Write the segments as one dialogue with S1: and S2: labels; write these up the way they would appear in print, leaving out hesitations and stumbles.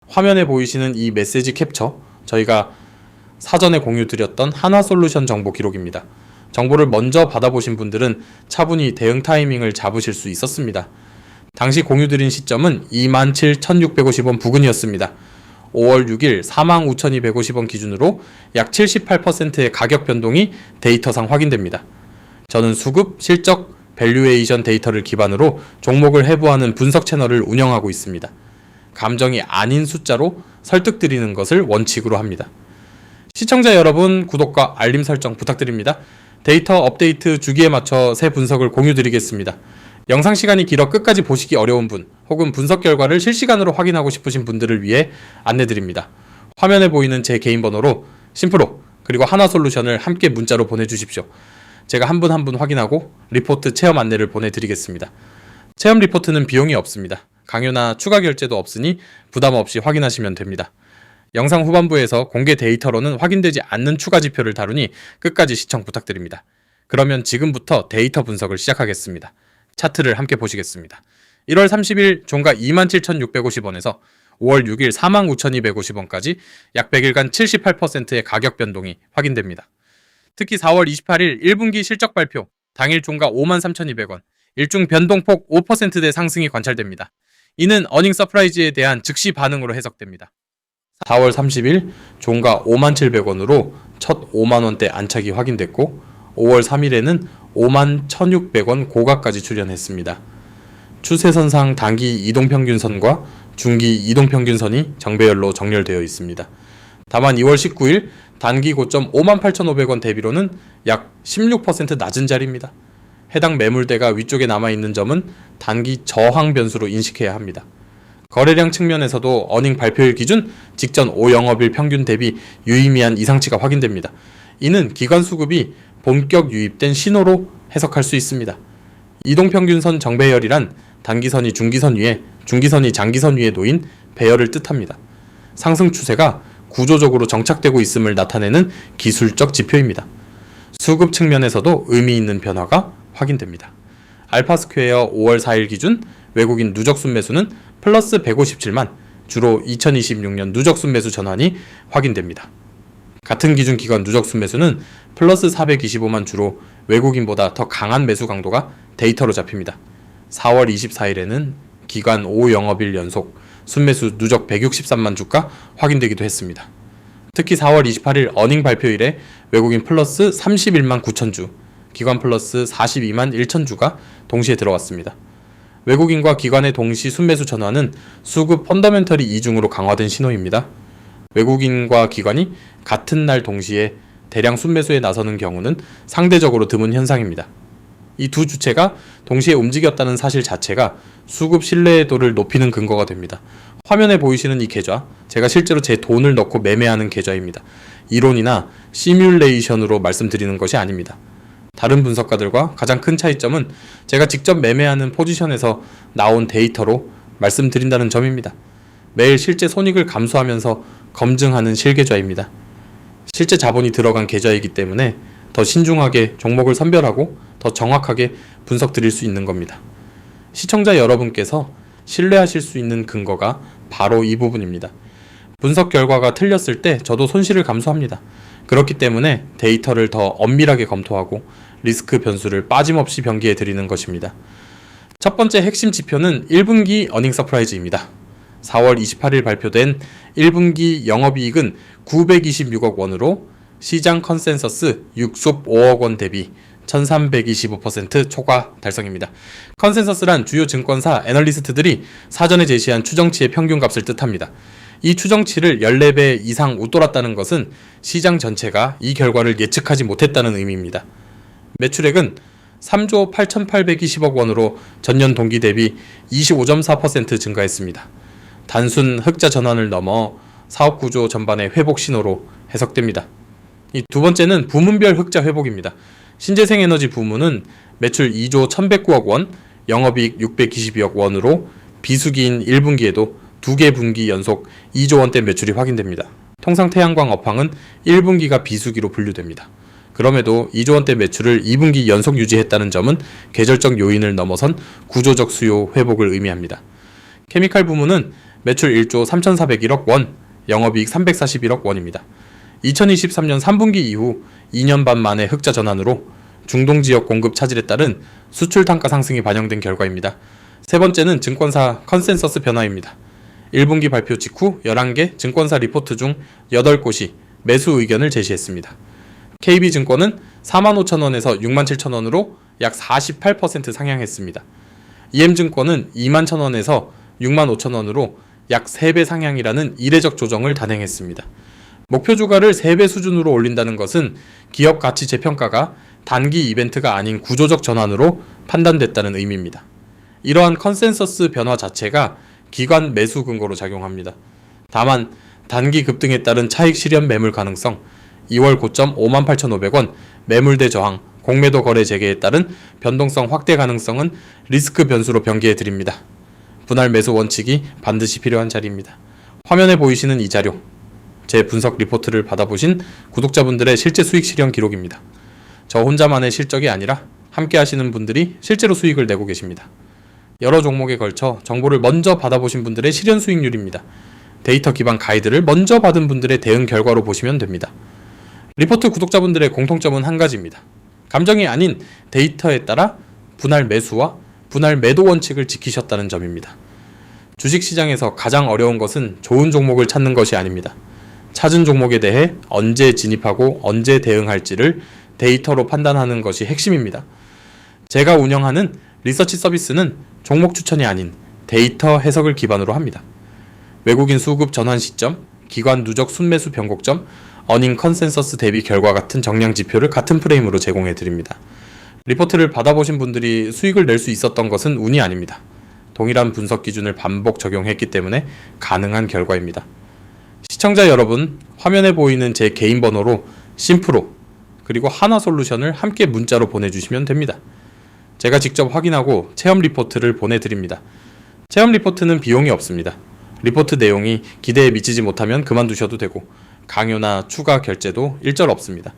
S1: 화면에 보이시는 이 메시지 캡처, 저희가 사전에 공유드렸던 하나솔루션 정보 기록입니다. 정보를 먼저 받아보신 분들은 차분히 대응 타이밍을 잡으실 수 있었습니다. 당시 공유드린 시점은 27,650원 부근이었습니다. 5월 6일 45,250원 기준으로 약 78%의 가격 변동이 데이터상 확인됩니다. 저는 수급, 실적, 밸류에이션 데이터를 기반으로 종목을 해부하는 분석 채널을 운영하고 있습니다. 감정이 아닌 숫자로 설득드리는 것을 원칙으로 합니다. 시청자 여러분, 구독과 알림 설정 부탁드립니다. 데이터 업데이트 주기에 맞춰 새 분석을 공유드리겠습니다. 영상 시간이 길어 끝까지 보시기 어려운 분, 혹은 분석 결과를 실시간으로 확인하고 싶으신 분들을 위해 안내드립니다. 화면에 보이는 제 개인 번호로 심프로 그리고 하나솔루션을 함께 문자로 보내주십시오. 제가 한 분 한 분 확인하고 리포트 체험 안내를 보내드리겠습니다. 체험 리포트는 비용이 없습니다. 강요나 추가 결제도 없으니 부담 없이 확인하시면 됩니다. 영상 후반부에서 공개 데이터로는 확인되지 않는 추가 지표를 다루니 끝까지 시청 부탁드립니다. 그러면 지금부터 데이터 분석을 시작하겠습니다. 차트를 함께 보시겠습니다. 1월 30일 종가 27,650원에서 5월 6일 49,250원까지 약 100일간 78%의 가격 변동이 확인됩니다. 특히 4월 28일 1분기 실적 발표, 당일 종가 53,200원, 일중 변동폭 5%대 상승이 관찰됩니다. 이는 어닝 서프라이즈에 대한 즉시 반응으로 해석됩니다. 4월 30일 종가 57,700원으로 첫 5만원대 안착이 확인됐고 5월 3일에는 51,600원 고가까지 출현했습니다. 추세선상 단기 이동평균선과 중기 이동평균선이 정배열로 정렬되어 있습니다. 다만 2월 19일 단기 고점 58,500원 대비로는 약 16% 낮은 자리입니다. 해당 매물대가 위쪽에 남아있는 점은 단기 저항 변수로 인식해야 합니다. 거래량 측면에서도 어닝 발표일 기준 직전 5영업일 평균 대비 유의미한 이상치가 확인됩니다. 이는 기관 수급이 본격 유입된 신호로 해석할 수 있습니다. 이동평균선 정배열이란 단기선이 중기선 위에, 중기선이 장기선 위에 놓인 배열을 뜻합니다. 상승 추세가 구조적으로 정착되고 있음을 나타내는 기술적 지표입니다. 수급 측면에서도 의미 있는 변화가 확인됩니다. 알파스퀘어 5월 4일 기준 외국인 누적 순매수는 플러스 157만, 주로 2026년 누적 순매수 전환이 확인됩니다. 같은 기준 기관 누적 순매수는 플러스 425만, 주로 외국인보다 더 강한 매수 강도가 데이터로 잡힙니다. 4월 24일에는 기관 5영업일 연속 순매수 누적 163만 주가 확인되기도 했습니다. 특히 4월 28일 어닝 발표일에 외국인 플러스 31만 9천 주, 기관 플러스 42만 1천 주가 동시에 들어왔습니다. 외국인과 기관의 동시 순매수 전환은 수급 펀더멘털이 이중으로 강화된 신호입니다. 외국인과 기관이 같은 날 동시에 대량 순매수에 나서는 경우는 상대적으로 드문 현상입니다. 이 두 주체가 동시에 움직였다는 사실 자체가 수급 신뢰도를 높이는 근거가 됩니다. 화면에 보이시는 이 계좌, 제가 실제로 제 돈을 넣고 매매하는 계좌입니다. 이론이나 시뮬레이션으로 말씀드리는 것이 아닙니다. 다른 분석가들과 가장 큰 차이점은 제가 직접 매매하는 포지션에서 나온 데이터로 말씀드린다는 점입니다. 매일 실제 손익을 감수하면서 검증하는 실계좌입니다. 실제 자본이 들어간 계좌이기 때문에 더 신중하게 종목을 선별하고 더 정확하게 분석 드릴 수 있는 겁니다. 시청자 여러분께서 신뢰하실 수 있는 근거가 바로 이 부분입니다. 분석 결과가 틀렸을 때 저도 손실을 감수합니다. 그렇기 때문에 데이터를 더 엄밀하게 검토하고 리스크 변수를 빠짐없이 병기해 드리는 것입니다. 첫 번째 핵심 지표는 1분기 어닝 서프라이즈입니다. 4월 28일 발표된 1분기 영업이익은 926억 원으로 시장 컨센서스 6속 5억 원 대비 1325% 초과 달성입니다. 컨센서스란 주요 증권사 애널리스트들이 사전에 제시한 추정치의 평균값을 뜻합니다. 이 추정치를 14배 이상 웃돌았다는 것은 시장 전체가 이 결과를 예측하지 못했다는 의미입니다. 매출액은 3조 8,820억 원으로 전년 동기 대비 25.4% 증가했습니다. 단순 흑자 전환을 넘어 사업 구조 전반의 회복 신호로 해석됩니다. 이 두 번째는 부문별 흑자 회복입니다. 신재생에너지 부문은 매출 2조 1,109억 원, 영업이익 622억 원으로 비수기인 1분기에도 2개 분기 연속 2조 원대 매출이 확인됩니다. 통상 태양광 업황은 1분기가 비수기로 분류됩니다. 그럼에도 2조 원대 매출을 2분기 연속 유지했다는 점은 계절적 요인을 넘어선 구조적 수요 회복을 의미합니다. 케미칼 부문은 매출 1조 3,401억 원, 영업이익 341억 원입니다. 2023년 3분기 이후 2년 반 만에 흑자 전환으로 중동 지역 공급 차질에 따른 수출 단가 상승이 반영된 결과입니다. 세 번째는 증권사 컨센서스 변화입니다. 1분기 발표 직후 11개 증권사 리포트 중 8곳이 매수 의견을 제시했습니다. KB증권은 45,000원에서 67,000원으로 약 48% 상향했습니다. EM증권은 21,000원에서 65,000원으로 약 3배 상향이라는 이례적 조정을 단행했습니다. 목표 주가를 3배 수준으로 올린다는 것은 기업 가치 재평가가 단기 이벤트가 아닌 구조적 전환으로 판단됐다는 의미입니다. 이러한 컨센서스 변화 자체가 기관 매수 근거로 작용합니다. 다만 단기 급등에 따른 차익 실현 매물 가능성, 2월 고점 58,500원, 매물대 저항, 공매도 거래 재개에 따른 변동성 확대 가능성은 리스크 변수로 병기해 드립니다. 분할 매수 원칙이 반드시 필요한 자리입니다. 화면에 보이시는 이 자료, 제 분석 리포트를 받아보신 구독자분들의 실제 수익 실현 기록입니다. 저 혼자만의 실적이 아니라 함께 하시는 분들이 실제로 수익을 내고 계십니다. 여러 종목에 걸쳐 정보를 먼저 받아보신 분들의 실현 수익률입니다. 데이터 기반 가이드를 먼저 받은 분들의 대응 결과로 보시면 됩니다. 리포트 구독자분들의 공통점은 한 가지입니다. 감정이 아닌 데이터에 따라 분할 매수와 분할 매도 원칙을 지키셨다는 점입니다. 주식시장에서 가장 어려운 것은 좋은 종목을 찾는 것이 아닙니다. 찾은 종목에 대해 언제 진입하고 언제 대응할지를 데이터로 판단하는 것이 핵심입니다. 제가 운영하는 리서치 서비스는 종목 추천이 아닌 데이터 해석을 기반으로 합니다. 외국인 수급 전환 시점, 기관 누적 순매수 변곡점, 어닝 컨센서스 대비 결과 같은 정량 지표를 같은 프레임으로 제공해 드립니다. 리포트를 받아보신 분들이 수익을 낼 수 있었던 것은 운이 아닙니다. 동일한 분석 기준을 반복 적용했기 때문에 가능한 결과입니다. 시청자 여러분, 화면에 보이는 제 개인 번호로 심프로 그리고 하나솔루션을 함께 문자로 보내주시면 됩니다. 제가 직접 확인하고 체험 리포트를 보내드립니다. 체험 리포트는 비용이 없습니다. 리포트 내용이 기대에 미치지 못하면 그만두셔도 되고 강요나 추가 결제도 일절 없습니다.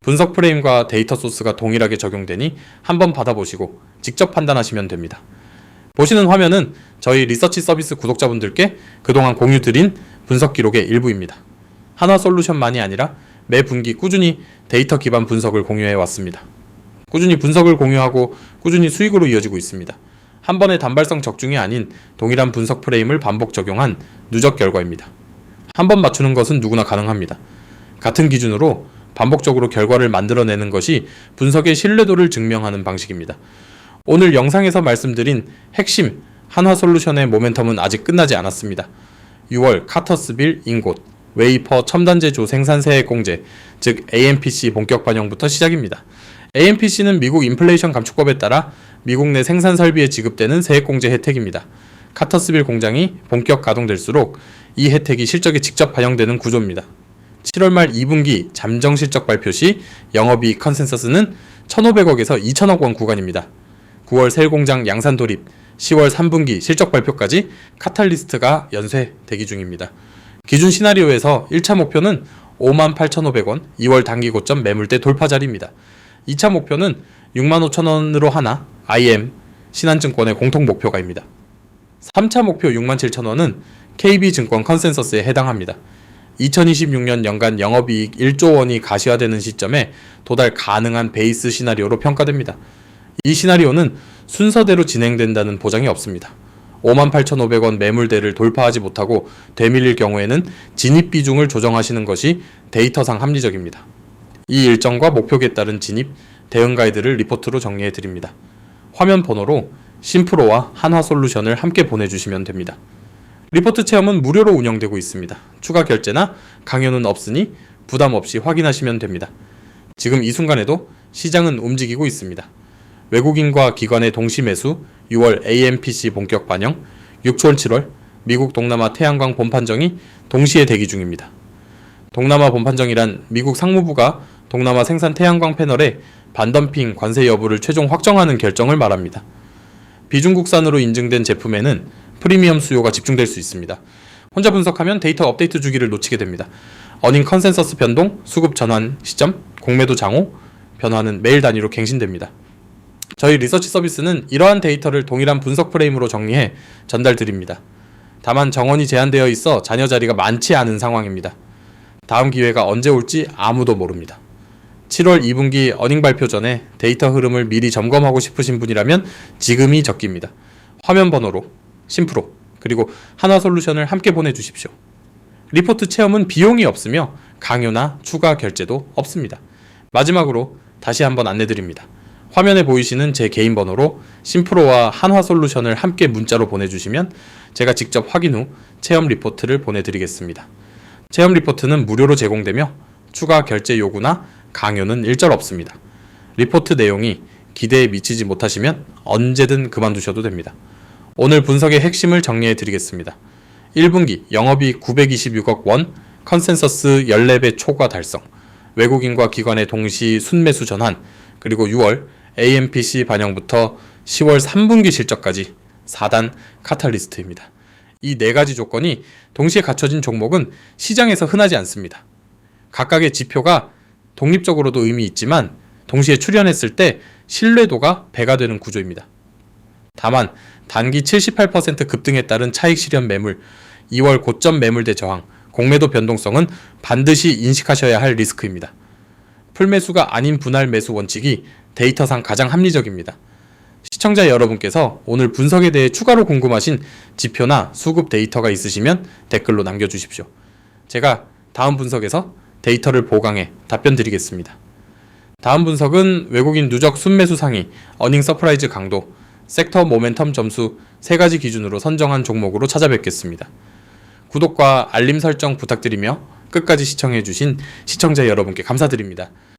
S1: 분석 프레임과 데이터 소스가 동일하게 적용되니 한번 받아보시고 직접 판단하시면 됩니다. 보시는 화면은 저희 리서치 서비스 구독자분들께 그동안 공유드린 분석 기록의 일부입니다. 하나솔루션만이 아니라 매 분기 꾸준히 데이터 기반 분석을 공유해 왔습니다. 꾸준히 분석을 공유하고 꾸준히 수익으로 이어지고 있습니다. 한 번의 단발성 적중이 아닌 동일한 분석 프레임을 반복 적용한 누적 결과입니다. 한 번 맞추는 것은 누구나 가능합니다. 같은 기준으로 반복적으로 결과를 만들어내는 것이 분석의 신뢰도를 증명하는 방식입니다. 오늘 영상에서 말씀드린 핵심 한화솔루션의 모멘텀은 아직 끝나지 않았습니다. 6월 카터스빌 인곳 웨이퍼 첨단제조 생산 세액 공제, 즉 AMPC 본격 반영부터 시작입니다. AMPC는 미국 인플레이션 감축법에 따라 미국 내 생산 설비에 지급되는 세액 공제 혜택입니다. 카터스빌 공장이 본격 가동될수록 이 혜택이 실적에 직접 반영되는 구조입니다. 7월 말 2분기 잠정 실적 발표 시 영업이익 컨센서스는 1,500억에서 2,000억 원 구간입니다. 9월 셀 공장 양산 돌입, 10월 3분기 실적 발표까지 카탈리스트가 연쇄 대기 중입니다. 기준 시나리오에서 1차 목표는 58,500원, 2월 단기 고점 매물대 돌파 자리입니다. 2차 목표는 65,000원으로 하나 IM, 신한증권의 공통 목표가입니다. 3차 목표 67,000원은 KB증권 컨센서스에 해당합니다. 2026년 연간 영업이익 1조 원이 가시화되는 시점에 도달 가능한 베이스 시나리오로 평가됩니다. 이 시나리오는 순서대로 진행된다는 보장이 없습니다. 58,500원 매물대를 돌파하지 못하고 되밀릴 경우에는 진입 비중을 조정하시는 것이 데이터상 합리적입니다. 이 일정과 목표에 따른 진입, 대응 가이드를 리포트로 정리해 드립니다. 화면 번호로 심프로와 한화솔루션을 함께 보내주시면 됩니다. 리포트 체험은 무료로 운영되고 있습니다. 추가 결제나 강요는 없으니 부담 없이 확인하시면 됩니다. 지금 이 순간에도 시장은 움직이고 있습니다. 외국인과 기관의 동시 매수, 6월 AMPC 본격 반영, 6월 7월 미국 동남아 태양광 본판정이 동시에 대기 중입니다. 동남아 본판정이란 미국 상무부가 동남아 생산 태양광 패널의 반덤핑 관세 여부를 최종 확정하는 결정을 말합니다. 비중국산으로 인증된 제품에는 프리미엄 수요가 집중될 수 있습니다. 혼자 분석하면 데이터 업데이트 주기를 놓치게 됩니다. 어닝 컨센서스 변동, 수급 전환 시점, 공매도 장호, 변화는 매일 단위로 갱신됩니다. 저희 리서치 서비스는 이러한 데이터를 동일한 분석 프레임으로 정리해 전달 드립니다. 다만 정원이 제한되어 있어 잔여 자리가 많지 않은 상황입니다. 다음 기회가 언제 올지 아무도 모릅니다. 7월 2분기 어닝 발표 전에 데이터 흐름을 미리 점검하고 싶으신 분이라면 지금이 적기입니다. 화면 번호로 심프로 그리고 한화솔루션을 함께 보내주십시오. 리포트 체험은 비용이 없으며 강요나 추가 결제도 없습니다. 마지막으로 다시 한번 안내드립니다. 화면에 보이시는 제 개인 번호로 심프로와 한화솔루션을 함께 문자로 보내주시면 제가 직접 확인 후 체험 리포트를 보내드리겠습니다. 체험 리포트는 무료로 제공되며 추가 결제 요구나 강요는 일절 없습니다. 리포트 내용이 기대에 미치지 못하시면 언제든 그만두셔도 됩니다. 오늘 분석의 핵심을 정리해 드리겠습니다. 1분기 영업이익 926억 원, 컨센서스 14배 초과 달성, 외국인과 기관의 동시 순매수 전환, 그리고 6월 AMPC 반영부터 10월 3분기 실적까지 4단 카탈리스트입니다. 이 4가지 조건이 동시에 갖춰진 종목은 시장에서 흔하지 않습니다. 각각의 지표가 독립적으로도 의미 있지만 동시에 출현했을 때 신뢰도가 배가 되는 구조입니다. 다만 단기 78% 급등에 따른 차익 실현 매물, 2월 고점 매물대 저항, 공매도 변동성은 반드시 인식하셔야 할 리스크입니다. 풀매수가 아닌 분할 매수 원칙이 데이터상 가장 합리적입니다. 시청자 여러분께서 오늘 분석에 대해 추가로 궁금하신 지표나 수급 데이터가 있으시면 댓글로 남겨주십시오. 제가 다음 분석에서 데이터를 보강해 답변 드리겠습니다. 다음 분석은 외국인 누적 순매수 상위, 어닝 서프라이즈 강도, 섹터 모멘텀 점수 3가지 기준으로 선정한 종목으로 찾아뵙겠습니다. 구독과 알림 설정 부탁드리며 끝까지 시청해주신 시청자 여러분께 감사드립니다.